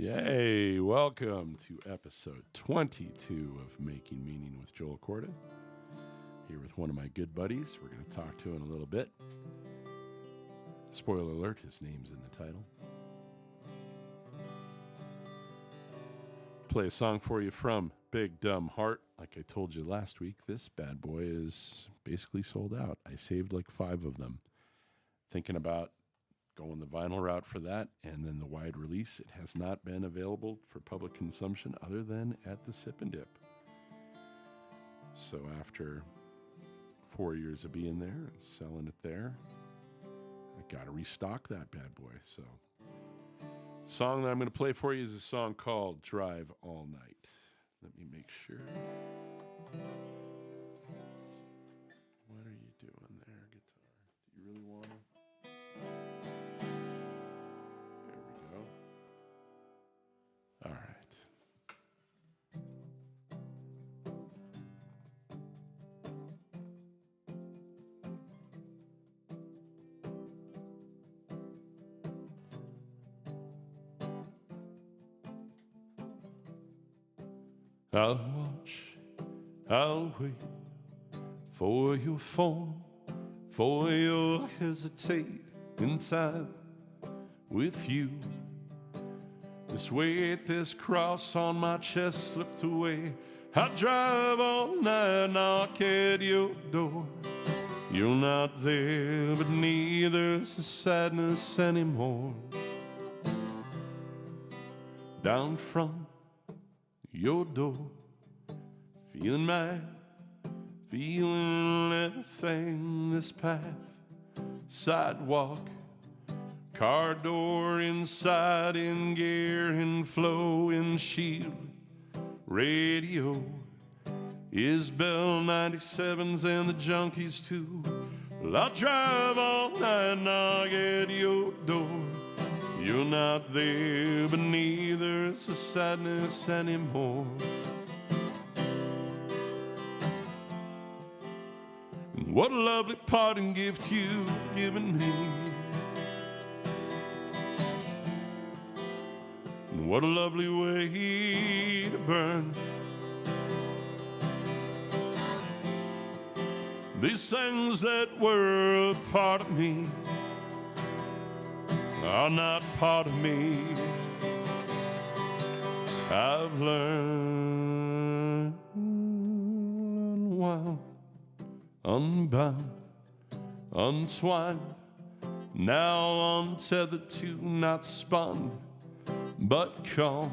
Yay! Welcome to episode 22 of Making Meaning with Joel Corden. Here with one of my good buddies we're going to talk to in a little bit. Spoiler alert, his name's in the title. Play a song for you from Big Dumb Heart. Like I told you last week, this bad boy is basically sold out. I saved like 5 of them. Thinking about going the vinyl route for that, and then the wide release. It has not been available for public consumption other than at the Sip and Dip. So after 4 years of being there and selling it there, I got to restock that bad boy. So the song that I'm going to play for you is a song called Drive All Night. Let me make sure. What are you doing there, guitar? Do you really want to? All right. I'll watch, I'll wait for your phone, for your hesitate in time with you. This weight, this cross on my chest slipped away. I drive all night, knock at your door. You're not there, but neither's the sadness anymore. Down from your door, feeling mad, feeling everything. This path, sidewalk, car door, inside, in gear, in flow, in shield, radio, Isbell 97s and the junkies too. Well, I'll drive all night, knock at your door. You're not there, but neither is the sadness anymore. And what a lovely parting gift you've given me. What a lovely way to burn. These things that were a part of me are not part of me. I've learned unwound, unbound, untwined, now untethered to, not spun, but calm,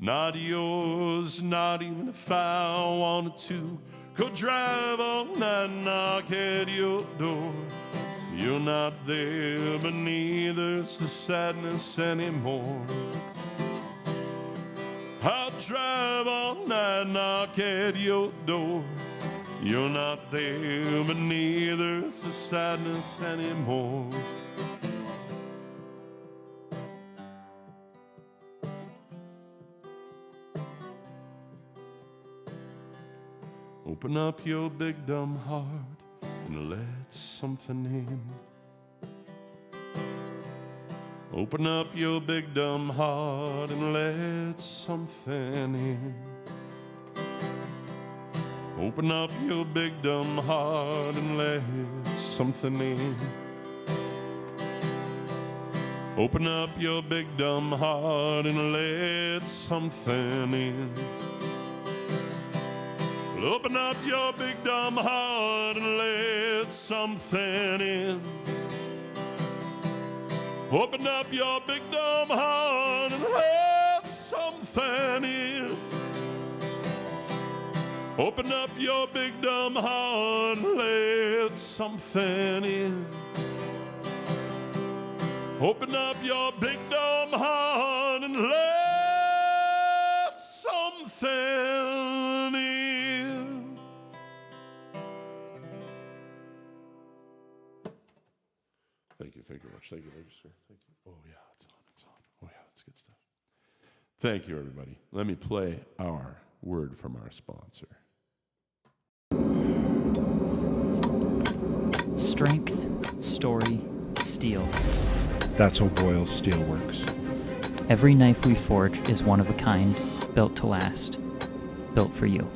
not yours, not even if I wanted to. Go drive all night, knock at your door. You're not there, but neither's the sadness anymore. I'll drive all night, knock at your door. You're not there, but neither's the sadness anymore. Open up your big dumb heart and let something in. Open up your big dumb heart and let something in. Open up your big dumb heart and let something in. Open up your big dumb heart and let something in. Open up your big dumb heart and let something in. Open up your big dumb heart and let something in. Open up your big dumb heart and let something in. Open up your big dumb heart and let something in. Thank you very much. Thank you, sir. Thank you. Oh, yeah, it's on. Oh, yeah, that's good stuff. Thank you, everybody. Let me play our word from our sponsor. Strength, story, steel. That's O'Boyle Steelworks. Every knife we forge is one of a kind, built to last, built for you.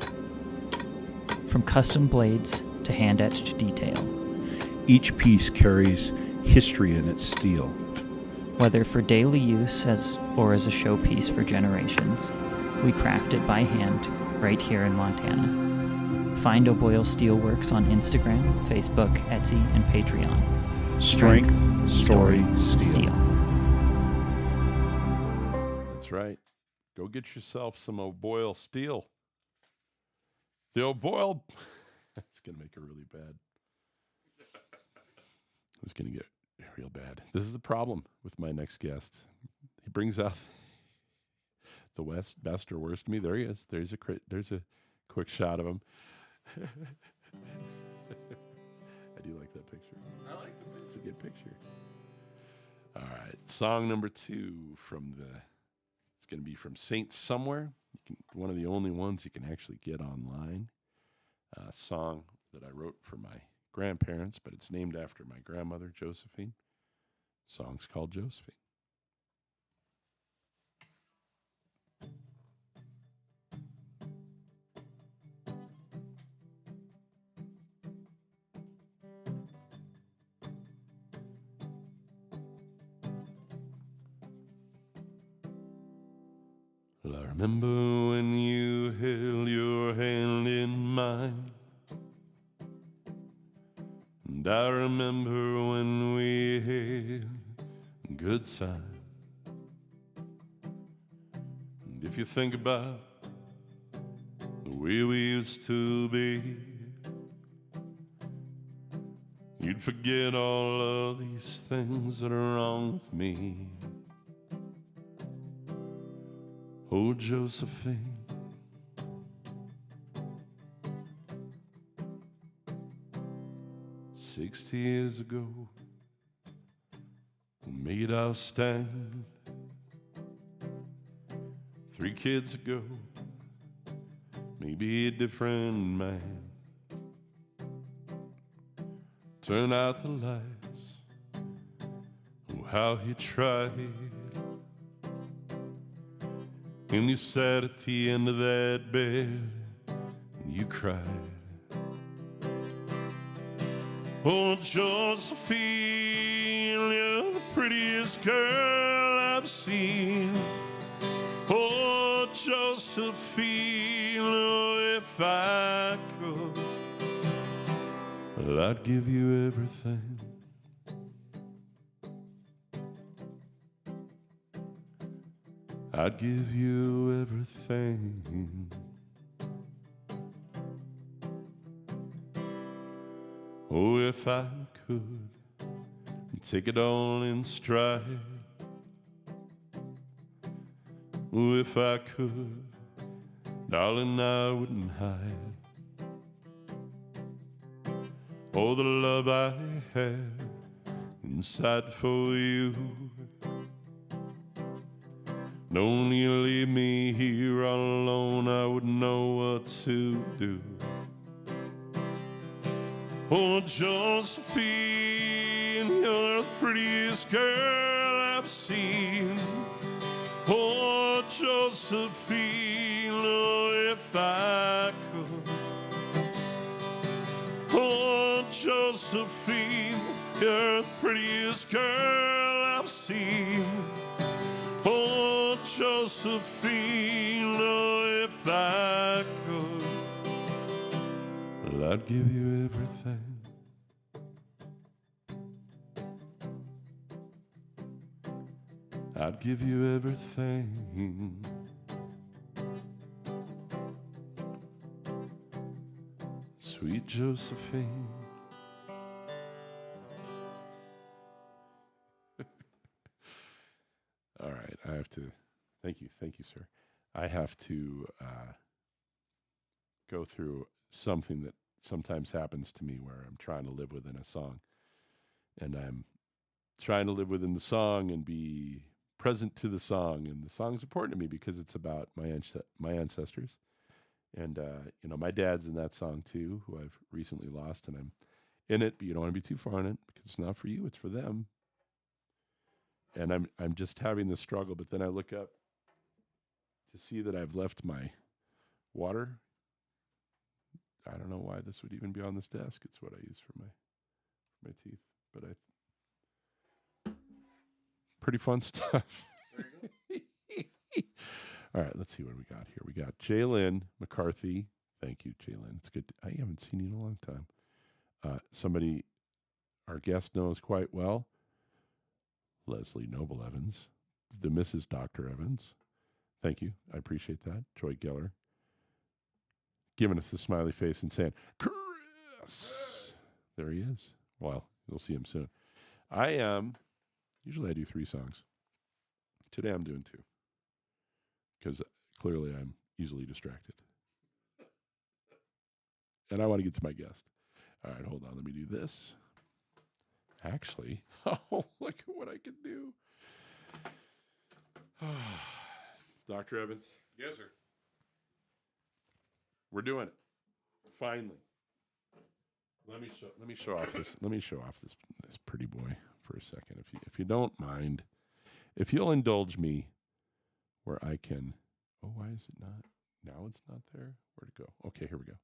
From custom blades to hand-etched detail. Each piece carries history in its steel. Whether for daily use or as a showpiece for generations, we craft it by hand right here in Montana. Find O'Boyle Steelworks on Instagram, Facebook, Etsy, and Patreon. Strength, story, steel. That's right. Go get yourself some O'Boyle steel. The O'Boyle... It's going to make it really bad. It's going to get real bad. This is the problem with my next guest. He brings out the best or worst of me. There he is. There's a quick shot of him. I do like that picture. I like the picture. It's a good picture. All right. Song number 2 it's going to be from Saint Somewhere. One of the only ones you can actually get online. A song that I wrote for my grandparents, but it's named after my grandmother, Josephine. Song's called Josephine. Well, I remember when you held your hand in mine, and I remember when we had a good time. And if you think about the way we used to be, you'd forget all of these things that are wrong with me. Oh, Josephine, 60 years ago, we made our stand. 3 kids ago, maybe a different man. Turn out the lights, oh, how he tried. And you sat at the end of that bed and you cried. Oh, Josephine, you're the prettiest girl I've seen. Oh, Josephine, oh, if I could, well, I'd give you everything. I'd give you everything. Oh, if I could take it all in stride. Oh, if I could, darling, I wouldn't hide. Oh, the love I have inside for you. Don't you leave me here all alone, I wouldn't know what to do. Oh, Josephine, you're the prettiest girl I've seen. Oh, Josephine, oh, if I could. Oh, Josephine, you're the prettiest girl I've seen. Oh, Josephine, oh, if I could, well, I'd give you everything. I'd give you everything. Sweet Josephine. All right, I have to, thank you, sir. I have to go through something that sometimes happens to me where I'm trying to live within a song. And I'm trying to live within the song and be present to the song. And the song's important to me because it's about my ancestors. And, you know, my dad's in that song too, who I've recently lost. And I'm in it, but you don't want to be too far in it because it's not for you, it's for them. and I'm just having this struggle. But then I look up to see that I've left my water. I don't know why this would even be on this desk. It's what I use for my teeth. But pretty fun stuff. There you go. All right, let's see what we got here. We got Jalen McCarthy. Thank you, Jalen. It's good. I haven't seen you in a long time. Somebody our guest knows quite well, Leslie Noble Evans, the Mrs. Dr. Evans. Thank you. I appreciate that. Joy Geller giving us the smiley face and saying, Chris. There he is. Well, you'll see him soon. Usually I do 3 songs. Today I'm doing 2. Because clearly I'm easily distracted. And I want to get to my guest. All right, hold on. Let me do this. Actually, oh, look at what I can do. Dr. Evans. Yes, sir. We're doing it. Finally. Let me show off this. Let me show off this pretty boy for a second, if you don't mind. If you'll indulge me, where I can. Oh, why is it not? Now it's not there. Where'd it go? Okay, here we go.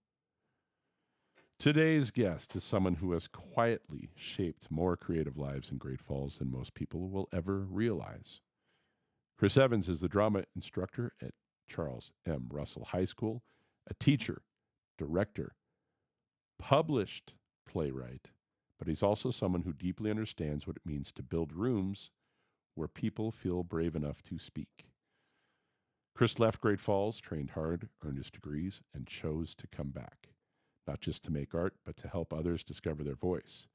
Today's guest is someone who has quietly shaped more creative lives in Great Falls than most people will ever realize. Chris Evans is the drama instructor at Charles M. Russell High School, a teacher, director, published playwright, but he's also someone who deeply understands what it means to build rooms where people feel brave enough to speak. Chris left Great Falls, trained hard, earned his degrees, and chose to come back, not just to make art, but to help others discover their voice.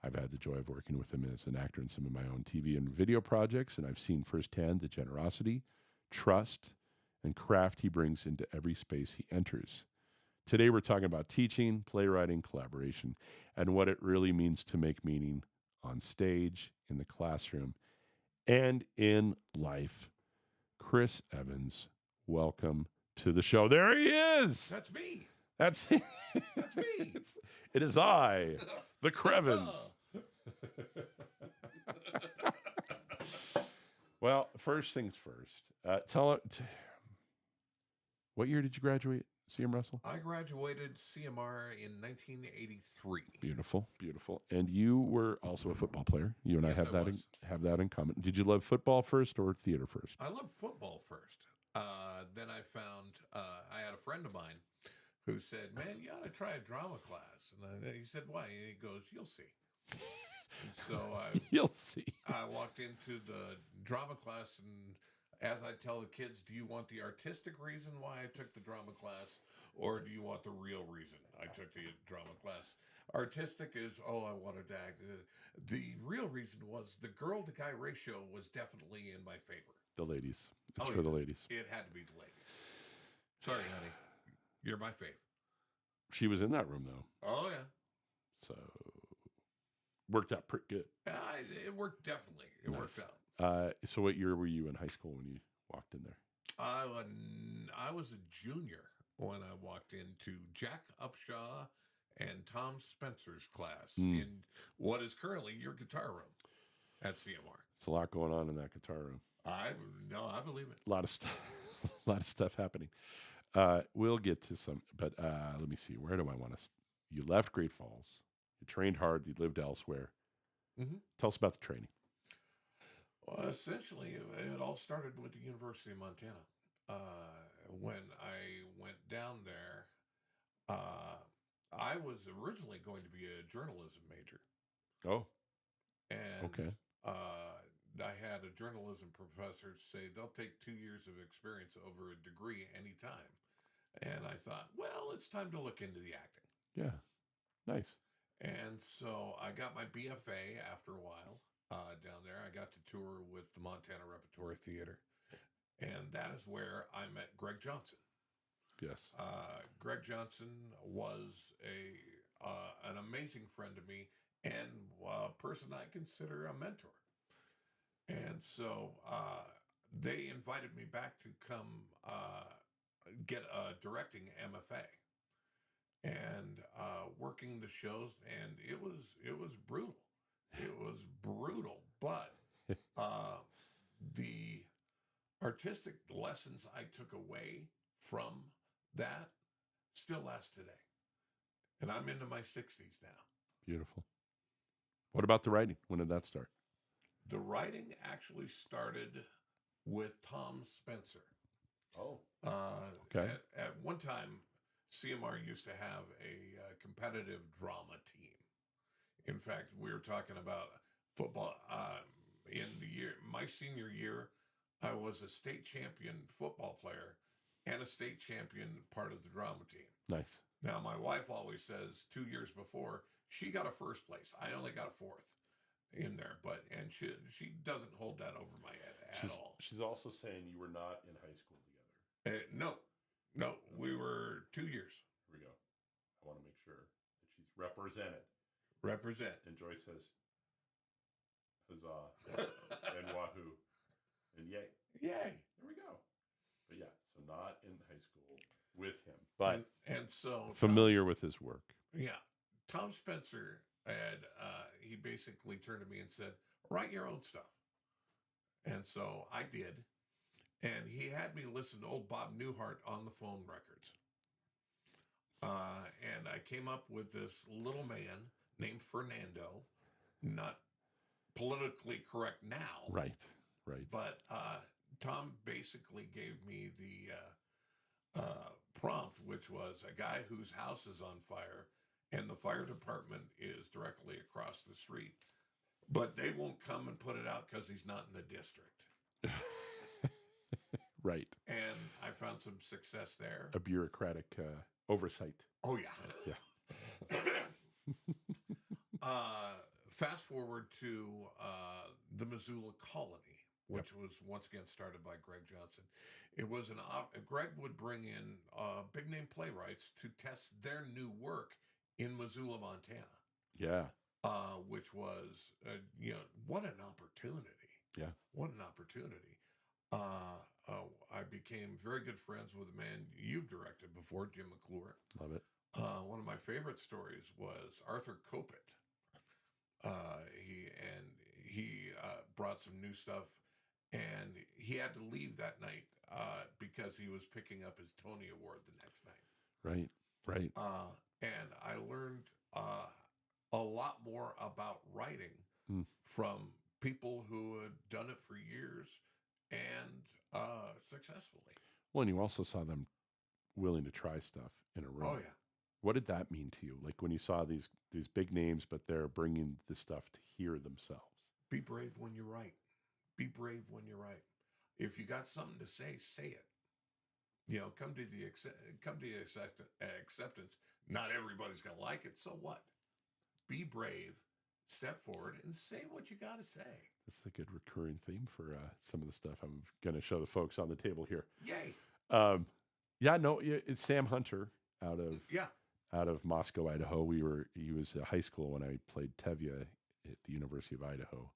I've had the joy of working with him as an actor in some of my own TV and video projects, and I've seen firsthand the generosity, trust, and craft he brings into every space he enters. Today we're talking about teaching, playwriting, collaboration, and what it really means to make meaning on stage, in the classroom, and in life. Chris Evans, welcome to the show. There he is. That's me. That's That's me. It is I, the Crevens. Well, first things first. What year did you graduate, CM Russell? I graduated CMR in 1983. Beautiful, beautiful. And you were also a football player. You and Yes, I have I have that in common. Did you love football first or theater first? I loved football first. Then I found I had a friend of mine who said, "Man, you ought to try a drama class." And he said, "Why?" And he goes, "You'll see." And so You'll see. I walked into the drama class, and as I tell the kids, do you want the artistic reason why I took the drama class, or do you want the real reason I took the drama class? Artistic is, I wanted to act. The real reason was the girl to guy ratio was definitely in my favor. The ladies. It's Oh, for the yeah. ladies. It had to be the ladies. Sorry, honey. You're my fave. She was in that room, though. Oh, yeah. So worked out pretty good. It worked, definitely. It Nice. worked out. So what year were you in high school when you walked in there? I was a junior when I walked into Jack Upshaw and Tom Spencer's class in what is currently your guitar room at CMR. It's a lot going on in that guitar room. I believe it. A lot of stuff, a lot of stuff happening. We'll get to some, but let me see. Where do I want to? You left Great Falls. You trained hard. You lived elsewhere. Mm-hmm. Tell us about the training. Well, essentially, it all started with the University of Montana. When I went down there, I was originally going to be a journalism major. Oh, And okay. I had a journalism professor say they'll take 2 years of experience over a degree anytime. And I thought, well, it's time to look into the acting. Yeah, nice. And so I got my BFA after a while down there. I got to tour with the Montana Repertory Theater. And that is where I met Greg Johnson. Yes. Greg Johnson was an amazing friend to me and a person I consider a mentor. And so they invited me back to come get a directing MFA and working the shows, and it was brutal. It was brutal, but artistic lessons I took away from that still last today. And I'm into my 60s now. Beautiful. What about the writing? When did that start? The writing actually started with Tom Spencer. Oh, okay. At one time, CMR used to have a competitive drama team. In fact, we were talking about football. In my senior year, I was a state champion football player and a state champion part of the drama team. Nice. Now, my wife always says 2 years before, she got a first place. I only got a fourth in there, and she doesn't hold that over my head at all. She's also saying you were not in high school together. No, we were 2 years. Here we go. I want to make sure that she's represented. Represent. And Joyce says, huzzah, and wahoo, and yay. Yay. There we go. But yeah, so not in high school with him, but and so familiar with his work. Yeah. Tom Spencer he basically turned to me and said, write your own stuff. And so I did. And he had me listen to old Bob Newhart on the phone records. And I came up with this little man named Fernando, not politically correct now. Right. But Tom basically gave me the prompt, which was a guy whose house is on fire and the fire department is directly across the street, but they won't come and put it out because he's not in the district. Right. And I found some success there. A bureaucratic oversight. Oh, yeah. Yeah. Fast forward to the Missoula Colony, which was once again started by Greg Johnson. It was Greg would bring in big name playwrights to test their new work in Missoula, Montana. Yeah. Which was, what an opportunity. Yeah. What an opportunity. I became very good friends with a man you've directed before, Jim McClure. Love it. One of my favorite stories was Arthur Kopit. He brought some new stuff, and he had to leave that night because he was picking up his Tony Award the next night. Right. And I learned a lot more about writing from people who had done it for years and successfully. Well, and you also saw them willing to try stuff in a room. Oh, yeah. What did that mean to you? Like when you saw these big names, but they're bringing the stuff to hear themselves. Be brave when you write. Be brave when you write. If you got something to say it. Come to the acceptance. Not everybody's going to like it. So what? Be brave, step forward, and say what you got to say. That's a good recurring theme for some of the stuff I'm going to show the folks on the table here. Yay. It's Sam Hunter out of Moscow, Idaho. He was in high school when I played Tevye at the University of Idaho,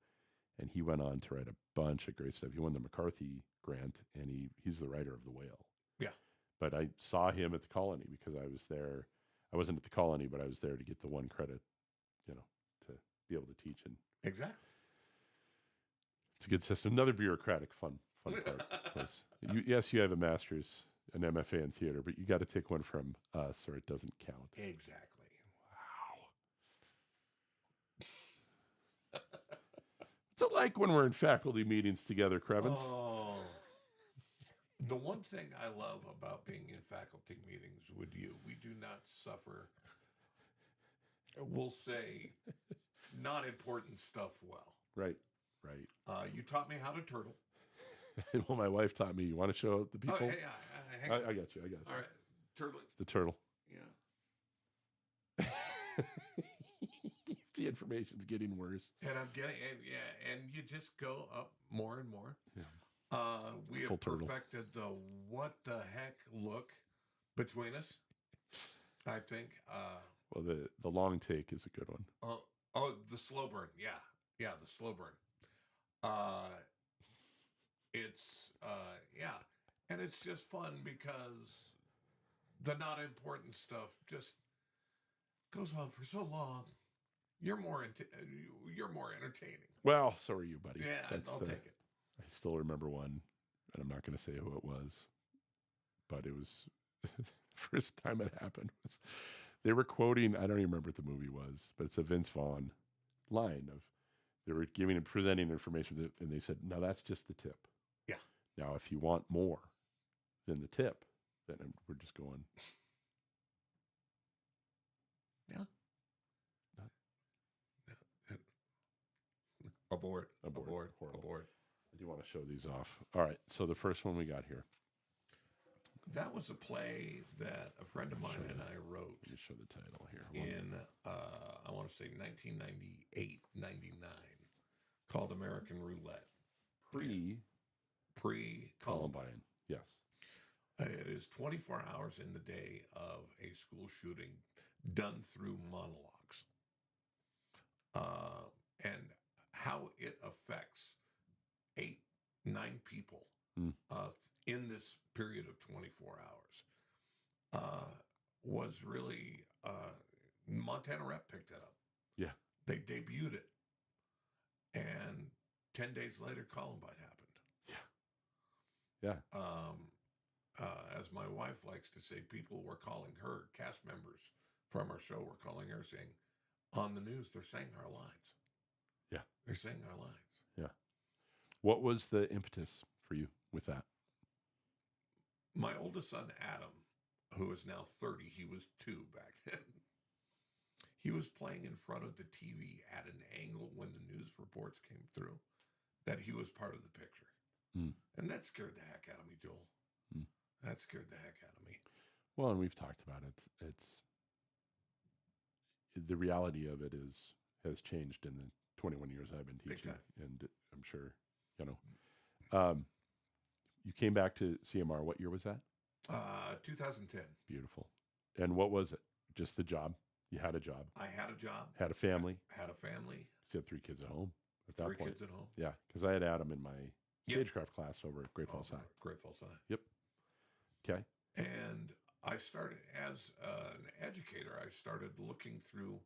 and he went on to write a bunch of great stuff. He won the McCarthy grant, and he's the writer of The Whale. Yeah. But I saw him at the Colony because I was there. I wasn't at the Colony, but I was there to get the one credit, to be able to teach. And exactly. It's a good system. Another bureaucratic fun part. Yes, you have a master's, an MFA in theater, but you got to take one from us or it doesn't count. Exactly. Wow. What's it like when we're in faculty meetings together, Krevins? Oh, the one thing I love about being in faculty meetings with you, we do not suffer, we'll say, not important stuff well. Right. You taught me how to turtle. Well, my wife taught me. You want to show the people? Oh, hey, I got you. All right, turtle. The turtle. Yeah. The information's getting worse. And I'm getting, and you just go up more and more. Yeah. We have perfected the what the heck look between us, I think. Well, the long take is a good one. The slow burn. Yeah, the slow burn. And it's just fun because the not important stuff just goes on for so long. You're more entertaining. Well, so are you, buddy. Yeah, I'll take it. I still remember one and I'm not going to say who it was, but it was the first time it happened was they were quoting, I don't even remember what the movie was, but it's a Vince Vaughn line of they were giving and presenting information and they said, "Now that's just the tip. Yeah. Now if you want more than the tip, then we're just going." Yeah. No. Abort. Horrible. Abort. I do want to show these off. All right. So the first one we got here. That was a play that a friend of mine and I wrote Let me show the title here. in, I want to say 1998, 99, called American Roulette. Pre-Columbine. Yes. It is 24 hours in the day of a school shooting done through monologues. And how it affects 8, 9 people in this period of 24 hours was really, Montana Rep picked it up. Yeah. They debuted it. And 10 days later, Columbine happened. Yeah. As my wife likes to say, people were calling her, cast members from our show were calling her saying, on the news, they're saying our lines. Yeah. They're saying our lines. Yeah. What was the impetus for you with that? My oldest son, Adam, who is now 30, he was 2 back then. He was playing in front of the TV at an angle when the news reports came through that he was part of the picture. And that scared the heck out of me, Joel. That scared the heck out of me. Well, and we've talked about it. It's the reality of it has changed in the 21 years I've been Big teaching, time. and I'm sure you came back to CMR. What year was that? 2010. Beautiful. And what was it? Just the job? You had a job? I had a job. Had a family? Had a family. You had 3 kids at home at that 3 point. kids at home. Yeah, because I had Adam in my stagecraft class over at Great Falls High. Great Falls High. Yep. Okay. And I started, as an educator, I started looking through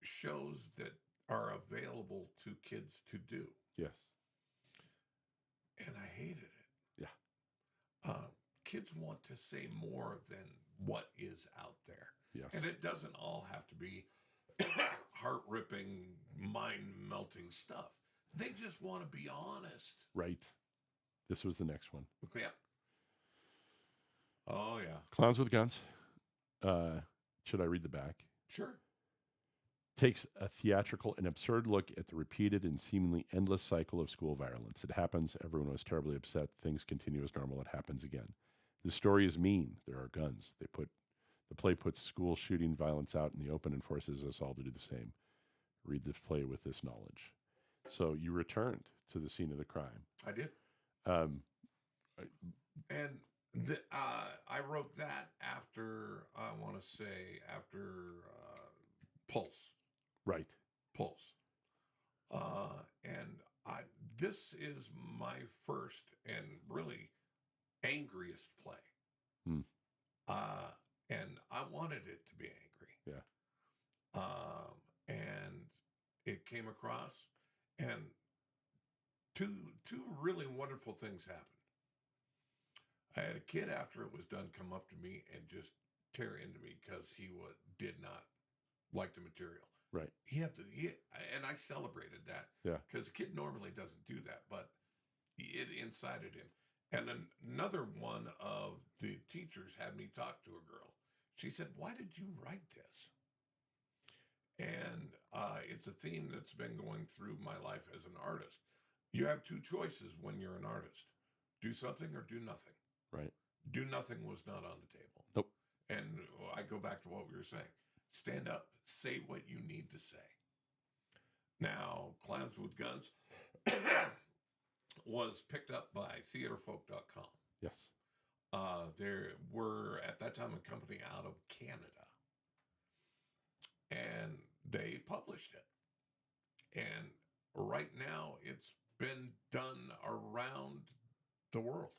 shows that are available to kids to do. Yes. And I hated it. Yeah. Kids want to say more than what is out there. Yes. And it doesn't all have to be heart-ripping, mind-melting stuff. They just want to be honest. Right. This was the next one. Yeah. Oh, yeah. Clowns with Guns. Should I read the back? Sure. Takes a theatrical and absurd look at the repeated and seemingly endless cycle of school violence. It happens. Everyone was terribly upset. Things continue as normal. It happens again. The story is mean. There are guns. The play puts school shooting violence out in the open and forces us all to do the same. Read the play with this knowledge. So you returned to the scene of the crime. I did. And I wrote that after, I want to say, after Pulse. Right. Pulse. And this is my first and really angriest play. And I wanted it to be angry. Yeah. And it came across, and two really wonderful things happened. I had a kid after it was done come up to me and just tear into me because he did not like the material. Right. And I celebrated that. Yeah. Because a kid normally doesn't do that, but it incited him. And another one of the teachers had me talk to a girl. She said, "Why did you write this?" And it's a theme that's been going through my life as an artist. You have 2 choices when you're an artist. Do something or do nothing. Right. Do nothing was not on the table. Nope. And I go back to what we were saying. Stand up, say what you need to say. Now, Clowns with Guns was picked up by theaterfolk.com. Yes. There were, at that time, a company out of Canada. And they published it. And right now, it's been done around the world.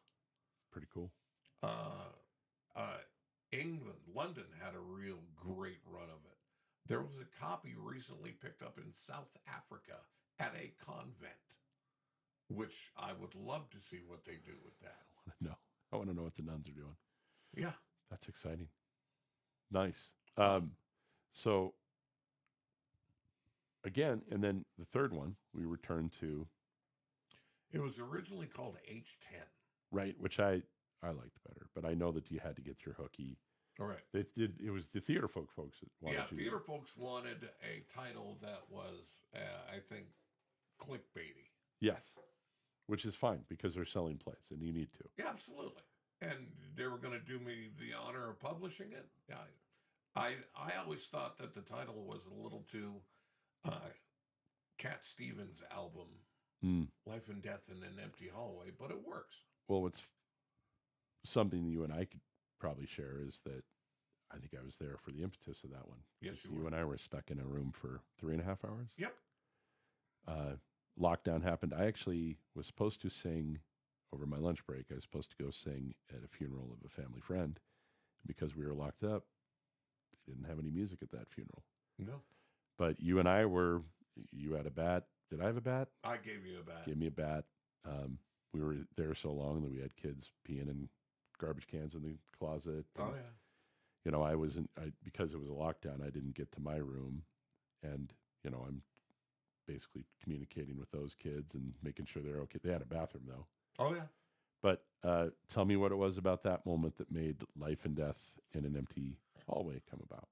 Pretty cool. England, London had a real great run of it. There was a copy recently picked up in South Africa at a convent. which I would love to see what they do with that. No, I want to know what the nuns are doing. Yeah. That's exciting. Nice. Oh. So again, and then the third one, we return to It was originally called H10. right, which I liked better, but I know that you had to get your hooky. All right. It was the theater folks that wanted Yeah, you. theater folks wanted a title that was, I think, clickbaity. Yes, which is fine because they're selling plays and you need to. Yeah, absolutely. And they were going to do me the honor of publishing it. I always thought that the title was a little too Cat Stevens' album, Life and Death in an Empty Hallway, but it works. Well, what's something you and I could probably share is that I think I was there for the impetus of that one. Yes, you and I were stuck in a room for 3.5 hours. Yep. Lockdown happened. I actually was supposed to sing over my lunch break. I was supposed to go sing at a funeral of a family friend. Because we were locked up, they didn't have any music at that funeral. No. But you and I were, you had a bat. Did I have a bat? I gave you a bat. Gave me a bat. We were there so long that we had kids peeing in garbage cans in the closet. Oh, And, yeah. You know, because it was a lockdown, I didn't get to my room. And, you know, I'm basically communicating with those kids and making sure they're okay. They had a bathroom, though. Oh, yeah. But tell me what it was about that moment that made Life and Death in an Empty Hallway come about.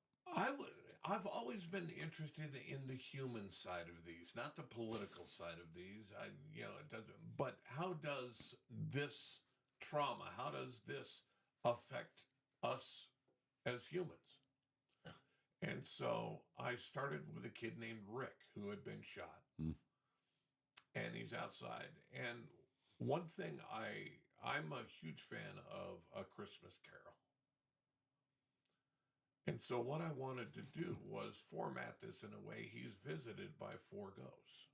I've always been interested in the human side of these, not the political side of these. It doesn't. But how does this trauma? How does this affect us as humans? And so I started with a kid named Rick who had been shot, and he's outside. And one thing I'm a huge fan of A Christmas Carol. And so what I wanted to do was format this in a way he's visited by 4 ghosts.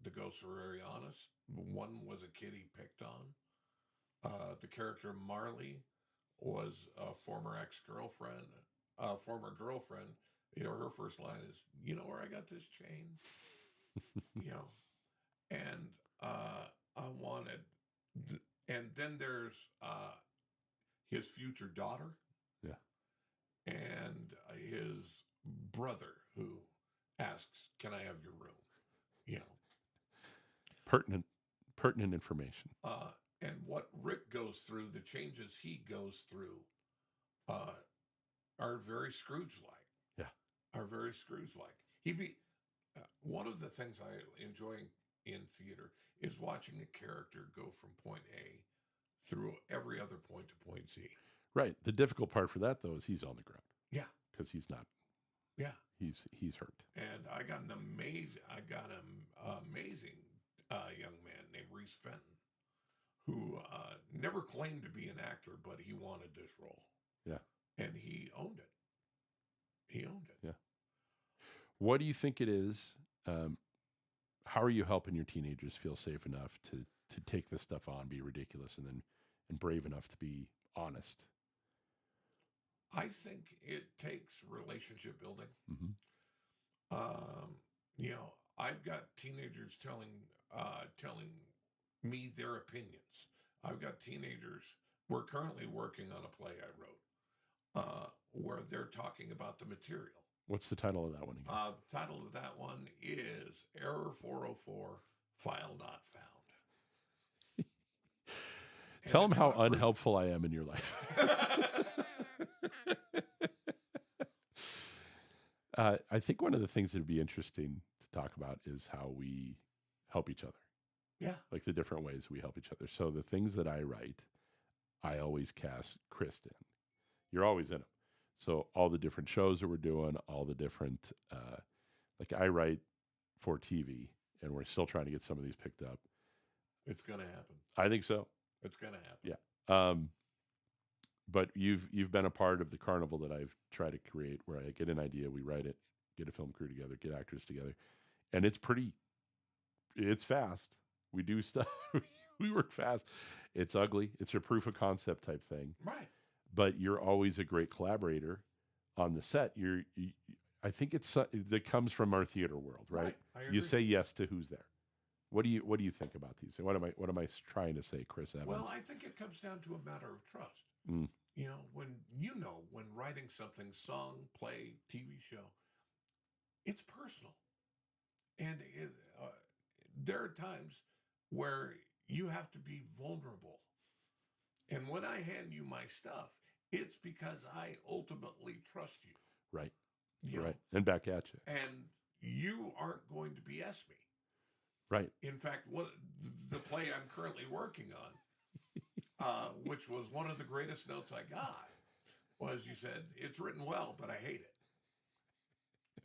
The ghosts were very honest. One was a kid he picked on. The character Marley was a former ex-girlfriend, former girlfriend. You know, her first line is, "You know where I got this chain?" You know, and I wanted, and then there's his future daughter. Yeah. And his brother who asks, "Can I have your room?" You know, pertinent information. And what Rick goes through, the changes he goes through, are very Scrooge-like. Yeah, are very Scrooge-like. One of the things I enjoy in theater is watching a character go from point A through every other point to point Z. Right. The difficult part for that, though, is he's on the ground. Yeah. Because he's not. Yeah. He's hurt. And I got an amazing young man named Reese Fenton, who never claimed to be an actor, but he wanted this role. Yeah. And he owned it. Yeah. What do you think it is? How are you helping your teenagers feel safe enough to take this stuff on, be ridiculous, and brave enough to be honest? I think it takes relationship building. Mm-hmm. I've got teenagers telling me their opinions. I've got teenagers. We're currently working on a play I wrote where they're talking about the material. What's the title of that one again? The title of that one is Error 404, File Not Found. Tell them how unhelpful I am in your life. I think one of the things that would be interesting to talk about is how we help each other. Yeah. Like the different ways we help each other. So the things that I write, I always cast Chris in. You're always in them. So all the different shows that we're doing, all the different, like I write for TV, and we're still trying to get some of these picked up. It's going to happen. I think so. It's going to happen. Yeah. But you've been a part of the carnival that I've tried to create, where I get an idea, we write it, get a film crew together, get actors together, and it's fast. We do stuff. We work fast. It's ugly. It's a proof of concept type thing. Right. But you're always a great collaborator on the set. I think that comes from our theater world, right? I You agree. say yes to who's there. What do you think about these? What am I trying to say, Chris Evans? Well, I think it comes down to a matter of trust. Mm. When writing something, song, play, TV show, it's personal, and there are times where you have to be vulnerable. And when I hand you my stuff, it's because I ultimately trust you. Right. You know, Right. And back at you. and you aren't going to BS me. Right. In fact, the play I'm currently working on, which was one of the greatest notes I got, was you said, it's written well, but I hate it.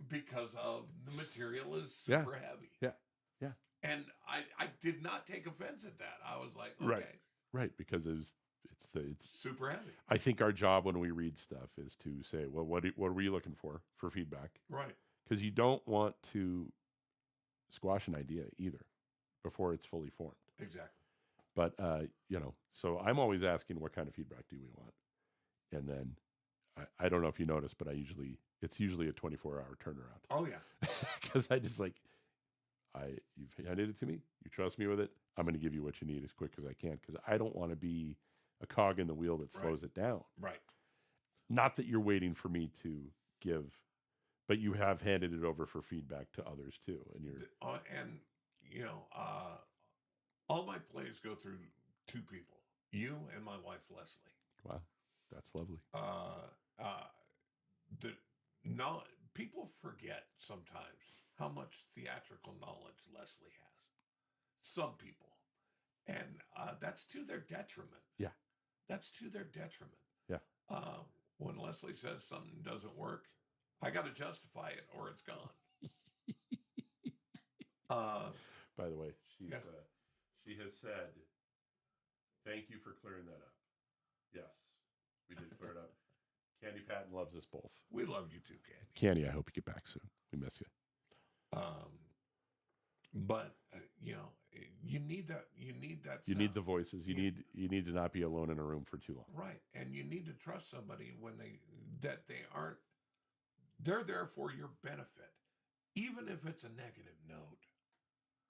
Because of the material is super heavy. Yeah. Yeah. And I did not take offense at that. I was like, okay, Right. Right. Because it's super heavy. I think our job when we read stuff is to say, well, what were you looking for feedback? Right. Because you don't want to squash an idea either before it's fully formed. Exactly. But so I'm always asking, what kind of feedback do we want? And then I don't know if you noticed, but it's usually a 24-hour turnaround. Oh yeah. Because I just you've handed it to me. You trust me with it. I'm going to give you what you need as quick as I can, because I don't want to be a cog in the wheel that slows it down. Right. Not that you're waiting for me to give, but you have handed it over for feedback to others too. And all my plays go through two people, you and my wife, Leslie. Wow. That's lovely. People forget sometimes how much theatrical knowledge Leslie has. Some people. And that's to their detriment. Yeah. That's to their detriment. Yeah. When Leslie says something doesn't work, I got to justify it or it's gone. By the way, she has said, thank you for clearing that up. Yes, we did clear it up. Candy Patton loves us both. We love you too, Candy. Candy, I hope you get back soon. We miss you. But you need that. You need that. You need the voices. You need to not be alone in a room for too long. Right, and you need to trust somebody when they're there for your benefit, even if it's a negative note.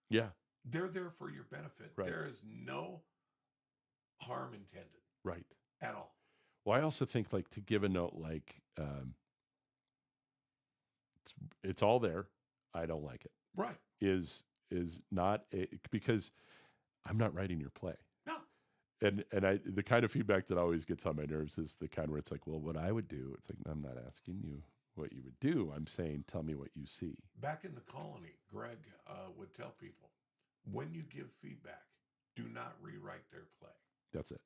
Yeah, they're there for your benefit. Right. There is no harm intended. Right. At all. Well, I also think to give a note it's all there. I don't like it. Right. Is not because I'm not writing your play. No. And the kind of feedback that always gets on my nerves is the kind where it's like, well, what I would do. It's like, I'm not asking you what you would do. I'm saying, tell me what you see. Back in the colony, Greg would tell people, when you give feedback, do not rewrite their play. That's it.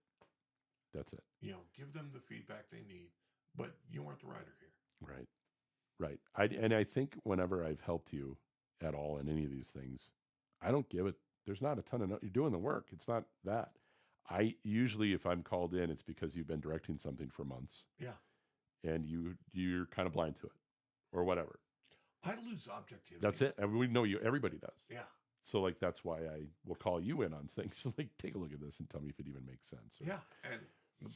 Give them the feedback they need, but you aren't the writer here. Right. I think whenever I've helped you at all in any of these things, I don't give it. There's not a ton of you're doing the work. It's not that. I usually, if I'm called in, it's because you've been directing something for months. Yeah. And you're kind of blind to it, or whatever. I lose objectivity. That's it. And we know you. Everybody does. Yeah. So that's why I will call you in on things. Take a look at this and tell me if it even makes sense. Yeah. And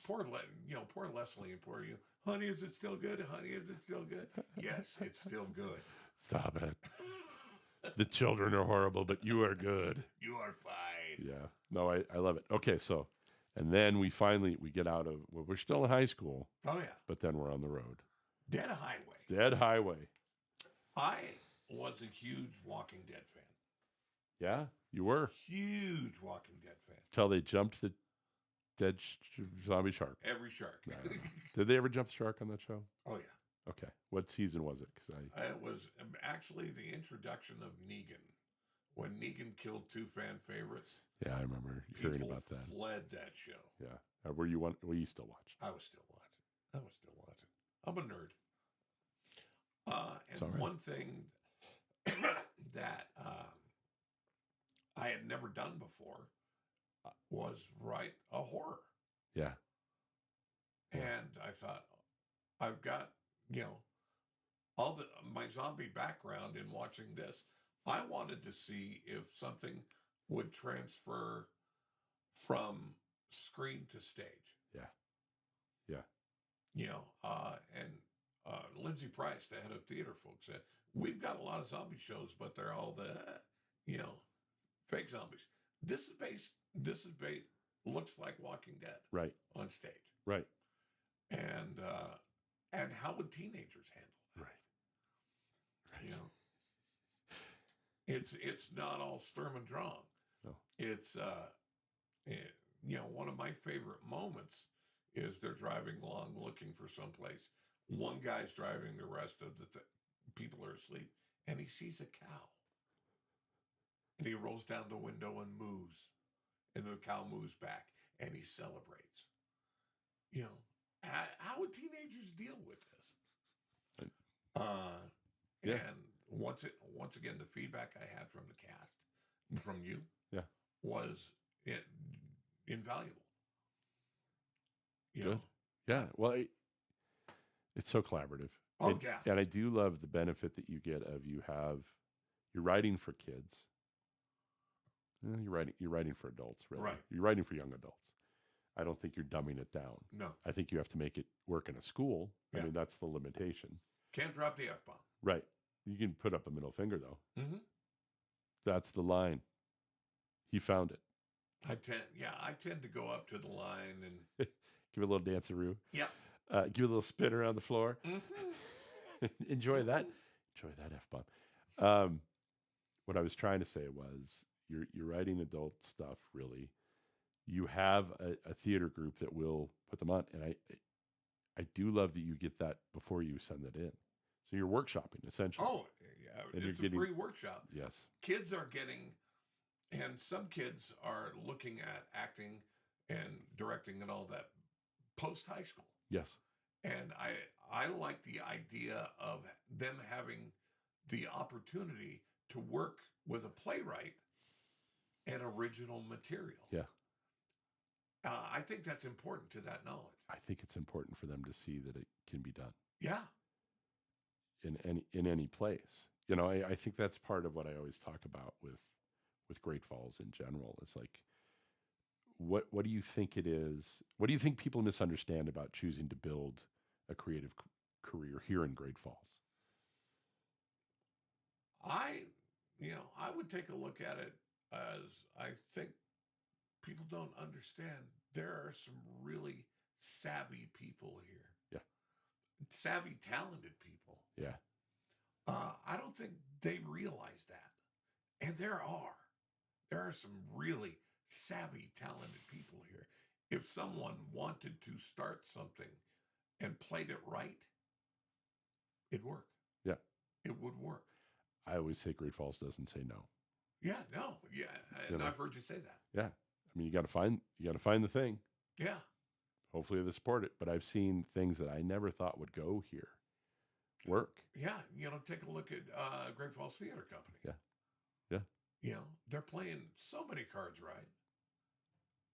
poor Leslie and poor you. Honey, is it still good? Honey, is it still good? Yes, it's still good. Stop it. The children are horrible, but you are good. You are fine. Yeah. No, I love it. Okay, so, and then we get out of, we're still in high school. Oh, yeah. But then we're on the road. Dead Highway. Dead Highway. I was a huge Walking Dead fan. Yeah, you were? Huge Walking Dead fan. Till they jumped the dead zombie shark. Every shark. Did they ever jump the shark on that show? Oh, yeah. Okay. What season was it? It was actually the introduction of Negan. When Negan killed two fan favorites. Yeah, I remember hearing about that. People fled that show. Yeah. Were you still watched? I was still watching. I'm a nerd. And one thing that I had never done before was write a horror. Yeah. And I thought, I've got, my zombie background in watching this. I wanted to see if something would transfer from screen to stage. Yeah. Lindsay Price, the head of theater folks, said, we've got a lot of zombie shows, but they're all the, fake zombies. This is based. Looks like Walking Dead Right. on stage. Right. And how would teenagers handle that? Right. You know, it's not all Sturm und Drang. No. It's you know, one of my favorite moments is they're driving along looking for someplace. One guy's driving, the rest of the people are asleep, and he sees a cow, and he rolls down the window and moves, and the cow moves back, and he celebrates. You know, how would teenagers deal with this? Yeah. And once again, the feedback I had from the cast, from you, Yeah. was invaluable. You Good. know? Yeah. Well, it's so collaborative. Oh, and, yeah. And I do love the benefit that you get of you're writing for kids. You're writing for adults, really. Right. You're writing for young adults. I don't think you're dumbing it down. No, I think you have to make it work in a school. Yeah. I mean, that's the limitation. can't drop the F-bomb. Right. You can put up a middle finger, though. Mm-hmm. That's the line. He found it. I tend to go up to the line and Give it a little danceroo. yeah. Give it a little spin around the floor. Mm-hmm. Enjoy that. Enjoy that F-bomb. What I was trying to say was you're writing adult stuff, really. You have a theater group that will put them on. And I do love that you get that before you send it in. So you're workshopping, essentially. Oh, yeah. And It's you're a free workshop. Yes. Kids are getting, and some kids are looking at acting and directing and all that post high school. Yes. And I like the idea of them having the opportunity to work with a playwright and original material. Yeah. I think that's important to that knowledge. I think it's important for them to see that it can be done Yeah. in any place. You know, I think that's part of what I always talk about with Great Falls in general. It's like, what do you think it is? What do you think people misunderstand about choosing to build a creative career here in Great Falls? I would take a look at it as I think people don't understand there are some really savvy people here. Yeah. Savvy, talented people. Yeah. I don't think they realize that. And there are some really savvy, talented people here. If someone wanted to start something and played it right, it'd work. Yeah. It would work. I always say Great Falls doesn't say no. Yeah, no. Yeah. And I've heard you say that. Yeah. I mean, you got to find the thing. Yeah. Hopefully they support it. But I've seen things that I never thought would go here work. Yeah. Take a look at Great Falls Theater Company. Yeah. Yeah. They're playing so many cards right.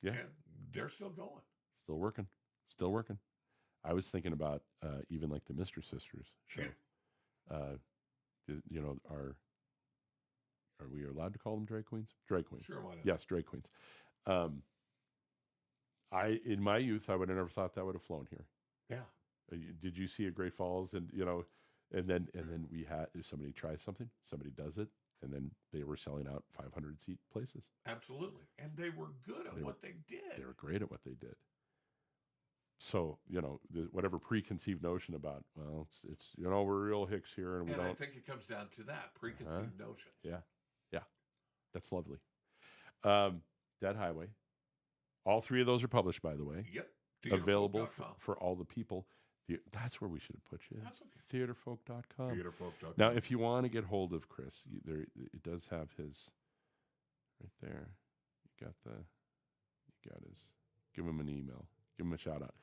Yeah. And they're still going. Still working. I was thinking about even like the Mr. Sisters show. Yeah. Are we allowed to call them drag queens? Drag queens. Sure, why not? Yes, drag queens. In my youth, I would have never thought that would have flown here. Yeah. Did you see a Great Falls? And and then we had somebody tries something, somebody does it, and then they were selling out 500 seat places. Absolutely. And they were good at what they did. They were great at what they did. So, whatever preconceived notion about, well, it's we're real hicks here and we don't. I think it comes down to that, preconceived notions. Yeah. Yeah. That's lovely. Dead Highway. All three of those are published, by the way. Yep. Available Theaterfolk.com. for all the people. That's where we should have put you. That's okay. Theaterfolk.com. Theaterfolk.com. Now, if you want to get hold of Chris, it does have his right there. You got his. Give him an email. Give him a shout out.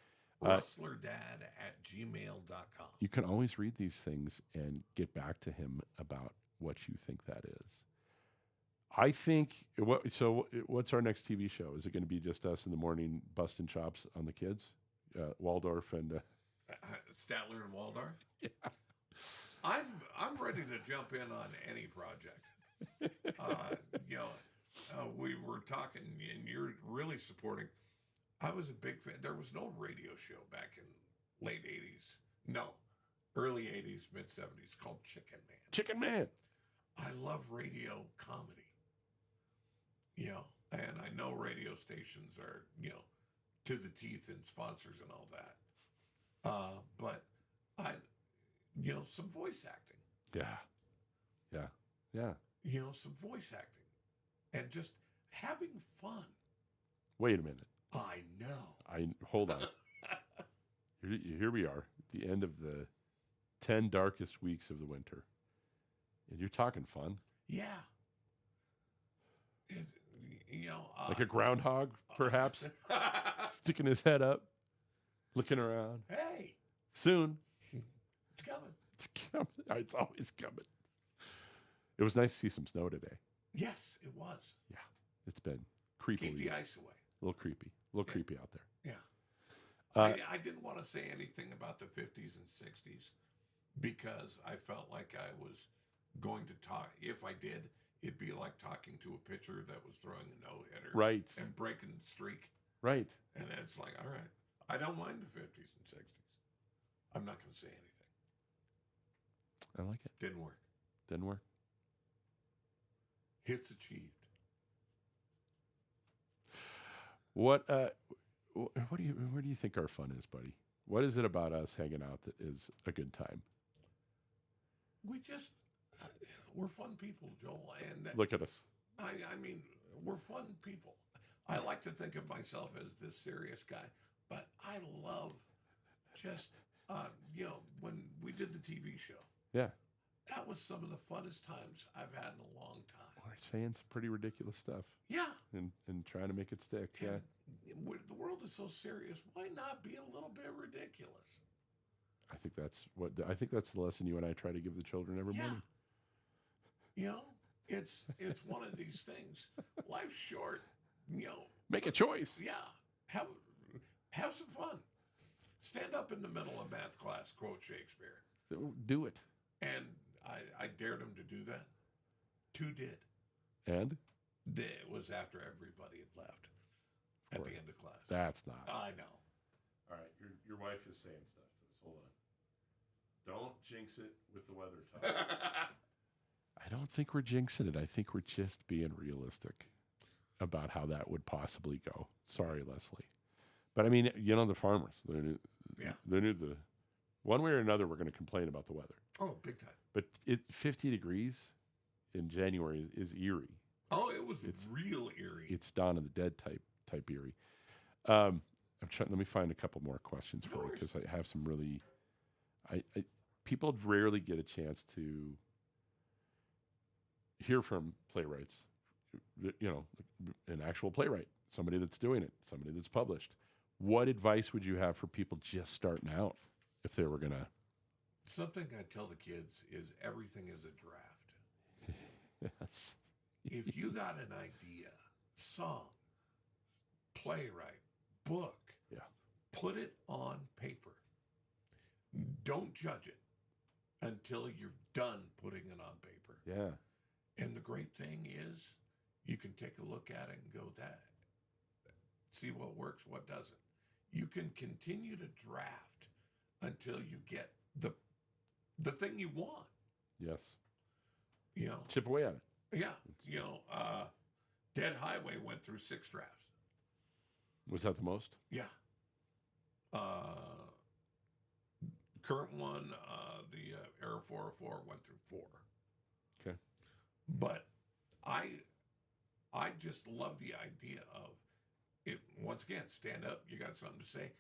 WrestlerDad@gmail.com. You can always read these things and get back to him about what you think that is. I think what's our next TV show? Is it going to be just us in the morning busting chops on the kids, Waldorf and Statler and Waldorf? Yeah. I'm ready to jump in on any project. We were talking, and you're really supporting. I was a big fan. There was no radio show back in late 80s. No, early 80s, mid 70s called Chicken Man. Chicken Man. I love radio comedy. And I know radio stations are, to the teeth in sponsors and all that. But some voice acting, Yeah. some voice acting and just having fun. Wait a minute. I know. Hold on. Here we are at the end of the 10 darkest weeks of the winter. And you're talking fun. Yeah. Like a groundhog, perhaps, sticking his head up, looking around. Hey, Soon. it's coming. It's coming. It's always coming. It was nice to see some snow today. Yes, it was. Yeah. It's been creepy. Keep the ice away. A little creepy. A little creepy out there. Yeah. I didn't want to say anything about the 50s and 60s because I felt like I was going to talk. If I did, it'd be like talking to a pitcher that was throwing a no-hitter. Right. And breaking the streak. Right. And it's like, all right, I don't mind the 50s and 60s. I'm not going to say anything. I like it. Didn't work. Didn't work. Hits achieved. What where do you think our fun is, buddy? What is it about us hanging out that is a good time? We just, we're fun people, Joel. And Look at us. I mean, we're fun people. I like to think of myself as this serious guy, but I love just, when we did the TV show, Yeah. that was some of the funnest times I've had in a long time. We're saying some pretty ridiculous stuff Yeah. and trying to make it stick. Yeah. And the world is so serious. Why not be a little bit ridiculous? I think that's the lesson you and I try to give the children every morning. It's one of these things. Life's short. Make a choice. Yeah. Have some fun. Stand up in the middle of math class, quote Shakespeare. Do it. And I dared him to do that. 2 did. And? It was after everybody had left at the end of class. That's not. I know. All right, your wife is saying stuff to us. Hold on. Don't jinx it with the weather talk. I don't think we're jinxing it. I think we're just being realistic about how that would possibly go. Sorry, Leslie. But I mean, the farmers, they knew the one way or another we're going to complain about the weather. Oh, big time. But 50 degrees in January is eerie. Oh, it's real eerie. It's Dawn of the Dead type eerie. I'm trying. Let me find a couple more questions for you because I have some really. People rarely get a chance to hear from playwrights. An actual playwright, somebody that's doing it, somebody that's published. What advice would you have for people just starting out if they were gonna? Something I tell the kids is everything is a draft. Yes. If you got an idea, song, playwright, book, put it on paper. Don't judge it until you're done putting it on paper. Yeah. And the great thing is you can take a look at it and go, see what works, what doesn't. You can continue to draft until you get the thing you want. Yes. Chip away at it. Yeah. Dead Highway went through 6 drafts. Was that the most? Yeah. Current one, the Era 404 went through 4. Okay. But I just love the idea of it. Once again, stand up. You got something to say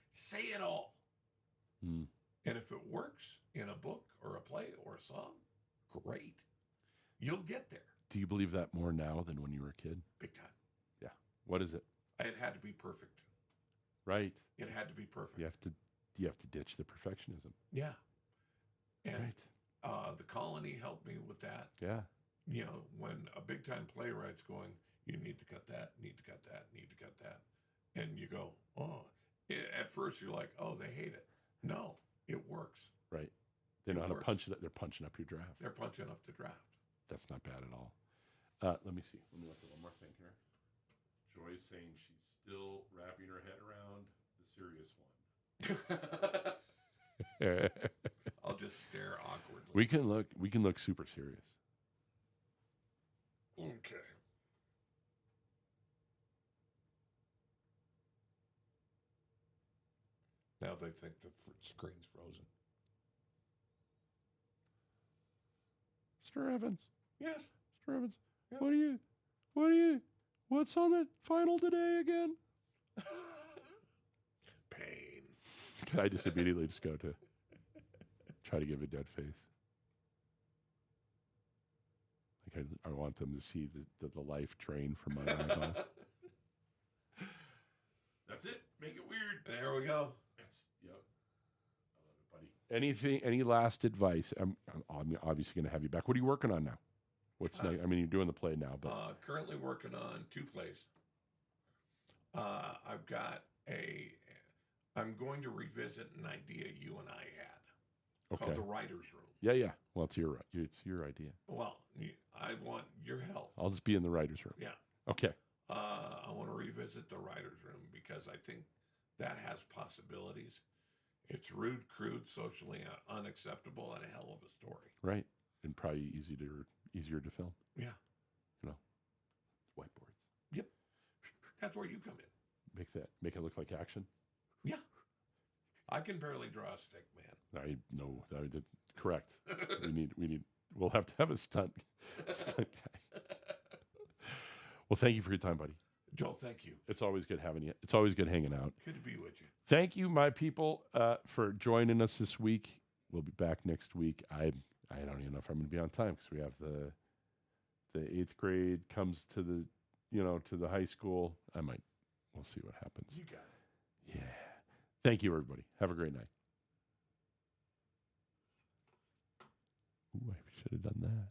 it all. Mm. And if it works in a book or a play or a song, great. You'll get there. Do you believe that more now than when you were a kid? Big time. Yeah. What is it? It had to be perfect. Right. It had to be perfect. You have to ditch the perfectionism. Yeah. And right. The Colony helped me with that. Yeah. When a big time playwright's going, you need to cut that, need to cut that, need to cut that. And you go, at first you're like, oh, they hate it. No, it works. Right. They know how to punch it. They're punching up your draft. They're punching up the draft. That's not bad at all. Let me see. Let me look at one more thing here. Joy's saying she's still wrapping her head around the serious one. I'll just stare awkwardly. We can look super serious. Okay. now they think the screen's frozen. Mr. Evans. Yes. Mr. Evans. Yes. What's on the final today again? Pain. I just immediately just go to try to give a dead face. Like I want them to see the life drain from my eyeballs. That's it. Make it weird. There we go. That's, yep. I love it, buddy. Any last advice? I'm obviously going to have you back. What are you working on now? What's next? I mean, you're doing the play now, but Currently working on 2 plays. I've got I'm going to revisit an idea you and I had called the writer's room. Yeah. Well, it's your idea. Well, I want your help. I'll just be in the writer's room. Yeah. Okay. I want to revisit the writer's room because I think that has possibilities. It's rude, crude, socially unacceptable, and a hell of a story. Right. And probably easier to film. Yeah. You know, whiteboards. Yep. That's where you come in. Make it look like action. Yeah. I can barely draw a stick, man. I know. Correct. We'll have to have a stunt guy. Well, thank you for your time, buddy. Joe, thank you. It's always good having you. It's always good hanging out. Good to be with you. Thank you, my people, for joining us this week. We'll be back next week. I don't even know if I'm going to be on time because we have the 8th grade comes to the high school. We'll see what happens. You got it. Yeah. Thank you, everybody. Have a great night. Ooh, I should have done that.